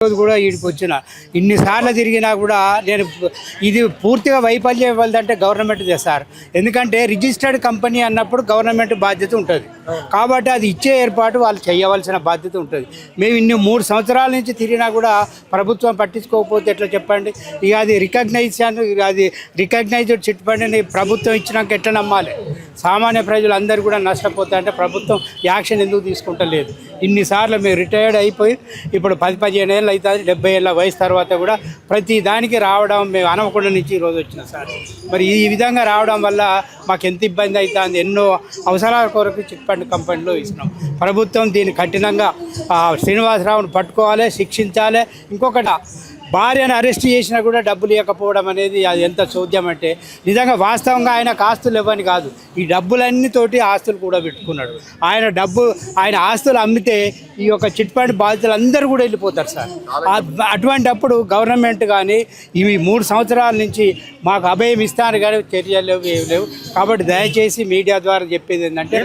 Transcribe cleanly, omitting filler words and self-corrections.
రోజు కూడా వీడికి వచ్చిన ఇన్నిసార్లు తిరిగినా కూడా నేను ఇది పూర్తిగా వైఫల్యం ఇవ్వాలంటే గవర్నమెంట్ చేస్తారు. ఎందుకంటే రిజిస్టర్డ్ కంపెనీ అన్నప్పుడు గవర్నమెంట్ బాధ్యత ఉంటుంది కాబట్టి అది ఇచ్చే ఏర్పాటు వాళ్ళు చేయవలసిన బాధ్యత ఉంటుంది. మేము ఇన్ని 3 సంవత్సరాల నుంచి తిరిగినా కూడా ప్రభుత్వం పట్టించుకోకపోతే ఎట్లా చెప్పండి? ఇక అది రికగ్నైజ్డ్ చిట్ ఫండ్ని ప్రభుత్వం ఇచ్చినాక ఎట్లా నమ్మాలి? సామాన్య ప్రజలు అందరూ కూడా నష్టపోతారంటే ప్రభుత్వం యాక్షన్ ఎందుకు తీసుకుంటలేదు? ఇన్నిసార్లు మేము రిటైర్డ్ అయిపోయి ఇప్పుడు 10-15 ఏళ్ళు అవుతుంది, 70 ఏళ్ళ వయసు తర్వాత కూడా ప్రతి దానికి రావడం మేము అనవకొండ నుంచి ఈరోజు వచ్చినాం సార్. మరి ఈ విధంగా రావడం వల్ల మాకు ఎంత ఇబ్బంది అవుతుంది. ఎన్నో అవసరాల కొరకు చిట్ ఫండ్ కంపెనీలో ఇస్తున్నాం. ప్రభుత్వం దీన్ని కఠినంగా శ్రీనివాసరావును పట్టుకోవాలి, శిక్షించాలి. ఇంకొకటి భార్యను అరెస్ట్ చేసినా కూడా డబ్బులు ఇవ్వకపోవడం అనేది అది ఎంత చోద్యం అంటే నిజంగా వాస్తవంగా ఆయనకు ఆస్తులు ఇవ్వని కాదు, ఈ డబ్బులన్నితోటి ఆస్తులు కూడా పెట్టుకున్నాడు. ఆయన ఆస్తులు అమ్మితే ఈ యొక్క చిట్ ఫండ్ బాధితులు అందరూ కూడా వెళ్ళిపోతారు సార్. అటువంటిప్పుడు గవర్నమెంట్ కానీ ఇవి 3 సంవత్సరాల నుంచి మాకు అభయం ఇస్తాను కానీ చర్యలు లేవు. కాబట్టి దయచేసి మీడియా ద్వారా చెప్పేది ఏంటంటే